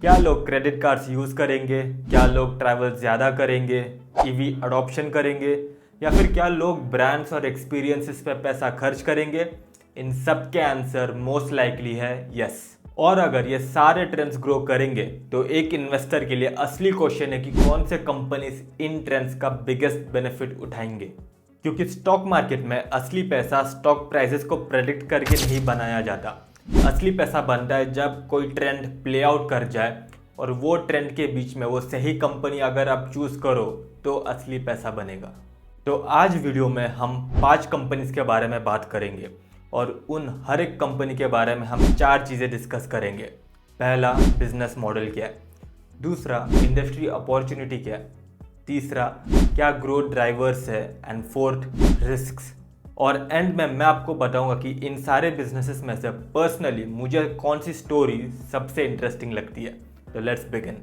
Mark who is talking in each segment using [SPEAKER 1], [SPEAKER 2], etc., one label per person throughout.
[SPEAKER 1] क्या लोग credit cards use करेंगे? क्या लोग ट्रैवल ज़्यादा करेंगे? ईवी अडॉप्शन करेंगे? या फिर क्या लोग ब्रांड्स और एक्सपीरियंसेस पे पैसा खर्च करेंगे? इन सब के आंसर मोस्ट लाइकली है यस। और अगर ये सारे ट्रेंड्स ग्रो करेंगे तो एक इन्वेस्टर के लिए असली क्वेश्चन है कि कौन से कंपनीज इन ट्रेंड्स का बिगेस्ट बेनिफिट उठाएंगे। क्योंकि स्टॉक मार्केट में असली पैसा स्टॉक प्राइसेस को प्रेडिक्ट करके नहीं बनाया जाता। असली पैसा बनता है जब कोई ट्रेंड प्ले आउट कर जाए और वो ट्रेंड के बीच में वो सही कंपनी अगर आप चूज करो तो असली पैसा बनेगा। तो आज वीडियो में हम 5 कंपनीज के बारे में बात करेंगे और उन हर एक कंपनी के बारे में हम 4 चीज़ें डिस्कस करेंगे। पहला, बिजनेस मॉडल क्या है। दूसरा, इंडस्ट्री अपॉर्चुनिटी क्या है। तीसरा, क्या ग्रोथ ड्राइवर्स है। And fourth, risks. और एंड में मैं आपको बताऊंगा कि इन सारे बिजनेसेस में से पर्सनली मुझे कौन सी स्टोरी सबसे इंटरेस्टिंग लगती है। तो लेट्स बिगिन।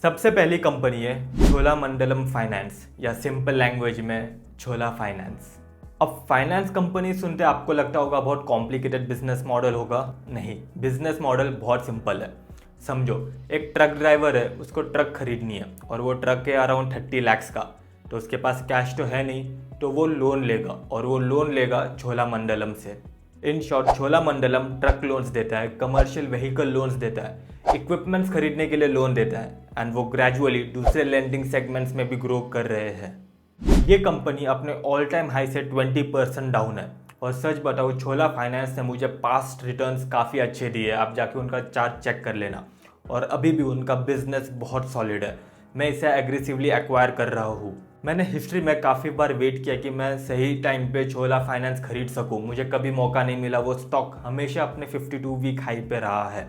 [SPEAKER 1] सबसे पहली कंपनी है चोलामंडलम फाइनेंस, या सिंपल लैंग्वेज में छोला फाइनेंस। अब फाइनेंस कंपनी सुनते आपको लगता होगा बहुत कॉम्प्लिकेटेड बिजनेस मॉडल होगा। नहीं, बिजनेस मॉडल बहुत सिंपल है। समझो, एक ट्रक ड्राइवर है, उसको ट्रक खरीदनी है और वो ट्रक है अराउंड 30 लाख्स का। तो उसके पास कैश तो है नहीं, तो वो लोन लेगा और वो लोन लेगा चोलामंडलम से। In short, Cholamandalam truck loans देता है, कमर्शियल व्हीकल लोन्स देता है, इक्विपमेंट्स खरीदने के लिए लोन देता है एंड वो ग्रेजुअली दूसरे लेंडिंग सेगमेंट्स में भी ग्रो कर रहे हैं। ये कंपनी अपने ऑल टाइम हाई से 20% डाउन है। और सच बताओ, छोला फाइनेंस ने मुझे पास्ट रिटर्न्स काफ़ी अच्छे दिए। आप जाके उनका चार्ट चेक कर लेना। और अभी भी उनका बिजनेस बहुत सॉलिड है। मैं इसे एग्रेसिवली एक्वायर कर रहा हूँ। मैंने हिस्ट्री में काफ़ी बार वेट किया कि मैं सही टाइम पे छोला फाइनेंस खरीद सकूँ। मुझे कभी मौका नहीं मिला। वो स्टॉक हमेशा अपने 52 वीक हाई पे रहा है,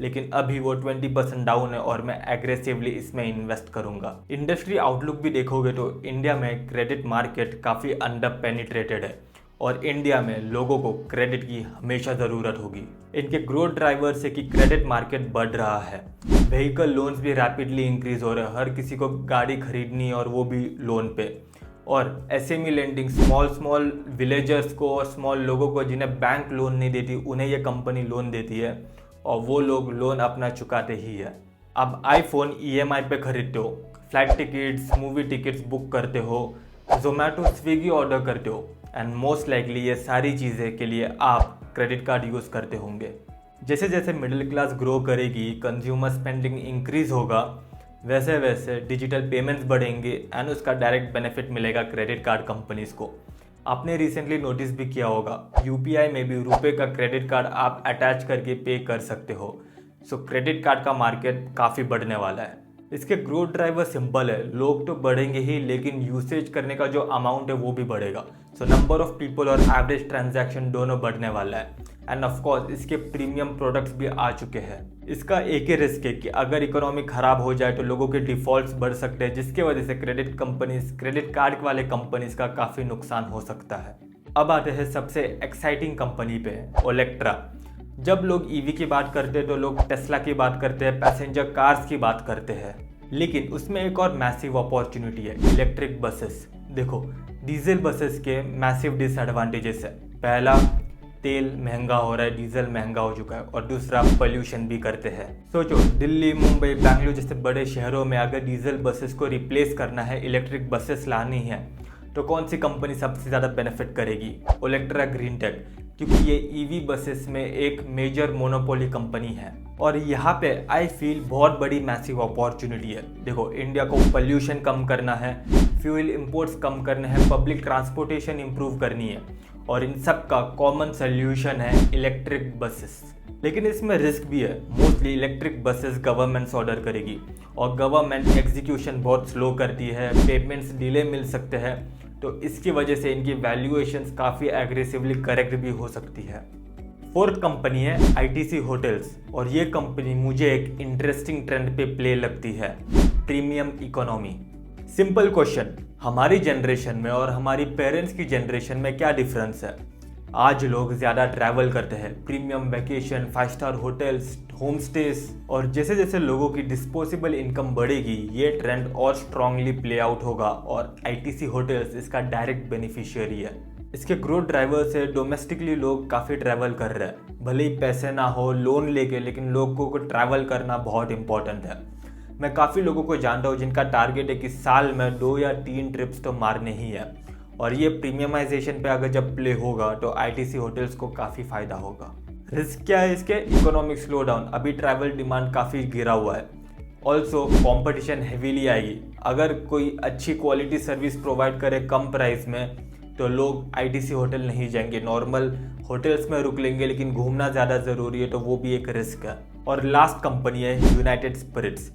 [SPEAKER 1] लेकिन अभी वो 20% डाउन है और मैं एग्रेसिवली इसमें इन्वेस्ट करूंगा। इंडस्ट्री आउटलुक भी देखोगे तो इंडिया में क्रेडिट मार्केट काफ़ी अंडर पेनिट्रेटेड है और इंडिया में लोगों को क्रेडिट की हमेशा ज़रूरत होगी। इनके ग्रोथ ड्राइवर से कि क्रेडिट मार्केट बढ़ रहा है, व्हीकल लोन्स भी रैपिडली इंक्रीज हो रहे हैं। हर किसी को गाड़ी खरीदनी है और वो भी लोन पे। और एसएमई लेंडिंग, स्मॉल विलेजर्स को और स्मॉल लोगों को जिन्हें बैंक लोन नहीं देती, उन्हें ये कंपनी लोन देती है और वो लोग लोन अपना चुकाते ही है। अब आईफोन ईएमआई पे खरीदते हो, flight tickets, movie tickets book करते हो, जोमेटो स्विगी ऑर्डर करते हो एंड मोस्ट लाइकली ये सारी चीज़ें के लिए आप क्रेडिट कार्ड यूज़ करते होंगे। जैसे जैसे मिडिल क्लास ग्रो करेगी, कंज्यूमर स्पेंडिंग इंक्रीज होगा, वैसे वैसे डिजिटल पेमेंट्स बढ़ेंगे एंड उसका डायरेक्ट बेनिफिट मिलेगा क्रेडिट कार्ड कंपनीज को। आपने रिसेंटली नोटिस भी किया होगा, यूपीआई में भी रुपए का क्रेडिट कार्ड आप अटैच करके पे कर सकते हो। सो क्रेडिट कार्ड का मार्केट काफ़ी बढ़ने वाला है। इसके ग्रोथ ड्राइवर सिंपल है, लोग तो बढ़ेंगे ही लेकिन यूसेज करने का जो अमाउंट है वो भी बढ़ेगा। सो नंबर ऑफ पीपल और एवरेज ट्रांजैक्शन दोनों बढ़ने वाला है एंड ऑफ कोर्स इसके प्रीमियम प्रोडक्ट्स भी आ चुके हैं। इसका एक ही रिस्क है कि अगर इकोनॉमी खराब हो जाए तो लोगों के डिफॉल्ट्स बढ़ सकते हैं, जिसकी वजह से क्रेडिट कार्ड वाले कंपनीज का काफ़ी नुकसान हो सकता है। अब आते हैं सबसे एक्साइटिंग कंपनी पे, ओलेक्ट्रा। जब लोग ईवी की बात करते हैं तो लोग टेस्ला की बात करते हैं, पैसेंजर कार्स की बात करते हैं, लेकिन उसमें एक और मैसिव अपॉर्चुनिटी है, इलेक्ट्रिक बसेस। देखो, डीजल बसेस के मैसिव डिसएडवांटेजेस है। पहला, तेल महंगा हो रहा है, डीजल महंगा हो चुका है। और दूसरा, पोल्यूशन भी करते हैं। सोचो, दिल्ली, मुंबई, बेंगलुरु जैसे बड़े शहरों में अगर डीजल बसेस को रिप्लेस करना है, इलेक्ट्रिक बसेस लानी है, तो कौन सी कंपनी सबसे ज़्यादा बेनिफिट करेगी? ओलेक्ट्रा ग्रीन टेक, क्योंकि ये ईवी बसेस में एक मेजर मोनोपोली कंपनी है। और यहाँ पे आई फील बहुत बड़ी मैसिव अपॉर्चुनिटी है। देखो, इंडिया को पोल्यूशन कम करना है, फ्यूल इंपोर्ट्स कम करने हैं, पब्लिक ट्रांसपोर्टेशन इंप्रूव करनी है और इन सब का कॉमन सोल्यूशन है इलेक्ट्रिक बसेस। लेकिन इसमें रिस्क भी है। Mostly electric buses governments order करेगी और गवर्नमेंट एग्जीक्यूशन बहुत स्लो करती है, पेमेंट्स डिले मिल सकते हैं, तो इसकी वजह से इनकी वैल्यूएशंस काफ़ी एग्रेसिवली करेक्ट भी हो सकती है। फोर्थ कंपनी है आईटीसी होटल्स और ये कंपनी मुझे एक इंटरेस्टिंग ट्रेंड पे प्ले लगती है, प्रीमियम इकोनॉमी। सिंपल क्वेश्चन, हमारी जनरेशन में और हमारी पेरेंट्स की जनरेशन में क्या डिफरेंस है? आज लोग ज़्यादा ट्रैवल करते हैं, premium vacation, 5 star hotels, home stage. और जैसे जैसे लोगों की डिस्पोजेबल इनकम बढ़ेगी, ये ट्रेंड और स्ट्रांगली प्ले आउट होगा और आईटीसी होटल्स इसका डायरेक्ट बेनिफिशियरी है। इसके ग्रोथ ड्राइवर से डोमेस्टिकली लोग काफ़ी ट्रैवल कर रहे हैं, भले ही पैसे ना हो लोन लेके, लेकिन लोगों को ट्रैवल करना बहुत इंपॉर्टेंट है। मैं काफ़ी लोगों को जानता हूँ जिनका टारगेट है कि साल में 2 या 3 ट्रिप्स तो मारने ही है, और ये प्रीमियमाइजेशन पे अगर जब प्ले होगा तो आईटीसी होटल्स को काफ़ी फ़ायदा होगा। रिस्क क्या है इसके? इकोनॉमिक स्लो डाउन, अभी ट्रैवल डिमांड काफ़ी गिरा हुआ है। ऑल्सो कॉम्पिटिशन हेवीली आएगी। अगर कोई अच्छी क्वालिटी सर्विस प्रोवाइड करे कम प्राइस में तो लोग आईटीसी होटल नहीं जाएंगे, नॉर्मल होटल्स में रुक लेंगे, लेकिन घूमना ज़्यादा ज़रूरी है, तो वो भी एक रिस्क है। और लास्ट कंपनी है यूनाइटेड स्पिरिट्स।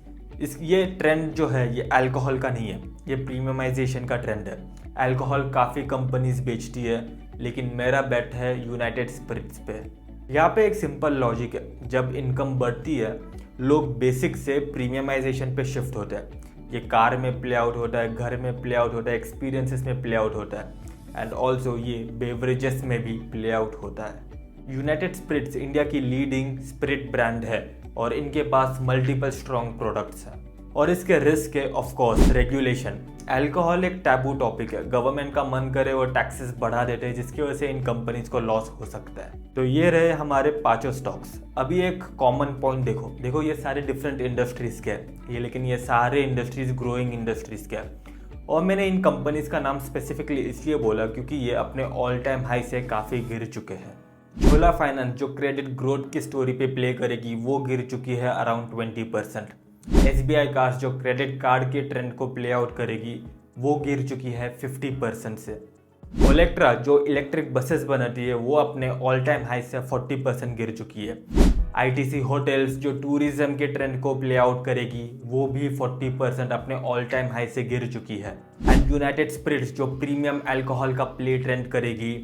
[SPEAKER 1] ये ट्रेंड जो है ये अल्कोहल का नहीं है, ये प्रीमियमाइजेशन का ट्रेंड है। अल्कोहल काफ़ी कंपनीज बेचती है, लेकिन मेरा बेट है यूनाइटेड स्पिरिट्स पे। यहाँ पे एक सिंपल लॉजिक है, जब इनकम बढ़ती है लोग बेसिक से प्रीमियमाइजेशन पे शिफ्ट होते हैं। ये कार में प्ले आउट होता है, घर में प्ले आउट होता है, एक्सपीरियंसेस में प्ले आउट होता है, एंड ऑल्सो ये बेवरेजेस में भी प्ले आउट होता है। यूनाइटेड स्पिरिट्स इंडिया की लीडिंग स्पिरिट ब्रांड है और इनके पास मल्टीपल स्ट्रॉन्ग प्रोडक्ट्स हैं। और इसके रिस्क है ऑफ कोर्स रेगुलेशन। अल्कोहल एक टैबू टॉपिक है, गवर्नमेंट का मन करे वो टैक्सेस बढ़ा देते हैं, जिसकी वजह से इन कंपनीज को लॉस हो सकता है। तो ये रहे हमारे 5 स्टॉक्स। अभी एक कॉमन पॉइंट देखो ये सारे डिफरेंट इंडस्ट्रीज के हैं ये, लेकिन ये सारे इंडस्ट्रीज ग्रोइंग इंडस्ट्रीज के हैं। और मैंने इन कंपनीज का नाम स्पेसिफिकली इसलिए बोला क्योंकि ये अपने ऑल टाइम हाई से काफ़ी गिर चुके हैं। छोला फाइनेंस जो क्रेडिट ग्रोथ की स्टोरी पे प्ले करेगी वो गिर चुकी है अराउंड 20%। SBI कार्ड्स जो क्रेडिट कार्ड के ट्रेंड को प्ले आउट करेगी वो गिर चुकी है 50% से। ओलेक्ट्रा जो इलेक्ट्रिक बसेस बनाती है वो अपने ऑल टाइम हाई से 40% गिर चुकी है। आईटीसी होटल्स जो टूरिज्म के ट्रेंड को प्ले आउट करेगी वो भी 40% अपने ऑल टाइम हाई से गिर चुकी है। एंड यूनाइटेड स्पिरिट्स जो प्रीमियम अल्कोहल का प्ले ट्रेंड करेगी,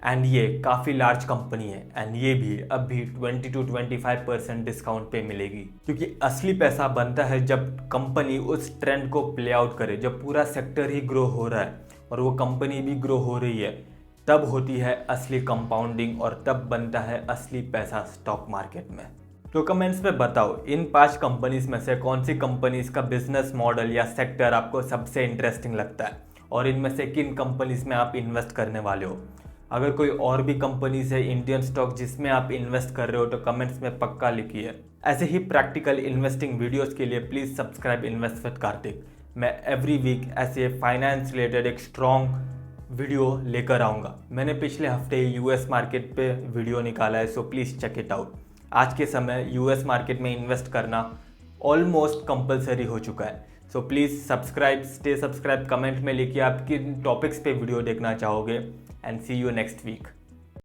[SPEAKER 1] एंड ये काफ़ी लार्ज कंपनी है, एंड ये भी अभी 20 to 25% डिस्काउंट पे मिलेगी। क्योंकि असली पैसा बनता है जब कंपनी उस ट्रेंड को प्ले आउट करे, जब पूरा सेक्टर ही ग्रो हो रहा है और वो कंपनी भी ग्रो हो रही है, तब होती है असली कंपाउंडिंग और तब बनता है असली पैसा स्टॉक मार्केट में। तो कमेंट्स में बताओ इन 5 कंपनीज में से कौन सी कंपनीज का बिजनेस मॉडल या सेक्टर आपको सबसे इंटरेस्टिंग लगता है, और इनमें से किन कंपनीज में आप इन्वेस्ट करने वाले हो। अगर कोई और भी कंपनीज है इंडियन स्टॉक जिसमें आप इन्वेस्ट कर रहे हो तो कमेंट्स में पक्का लिखिए। ऐसे ही प्रैक्टिकल इन्वेस्टिंग वीडियोस के लिए please subscribe invest with Kartik. मैं एवरी वीक ऐसे फाइनेंस रिलेटेड एक स्ट्रॉन्ग वीडियो लेकर आऊँगा। मैंने पिछले हफ्ते यूएस मार्केट पे वीडियो निकाला है, so please check it out. आज के समय यूएस मार्केट में इन्वेस्ट करना ऑलमोस्ट कंपलसरी हो चुका है, so please subscribe, stay subscribe. Comment में लिखिए आप किन टॉपिक्स पे वीडियो देखना चाहोगे, and see you next week.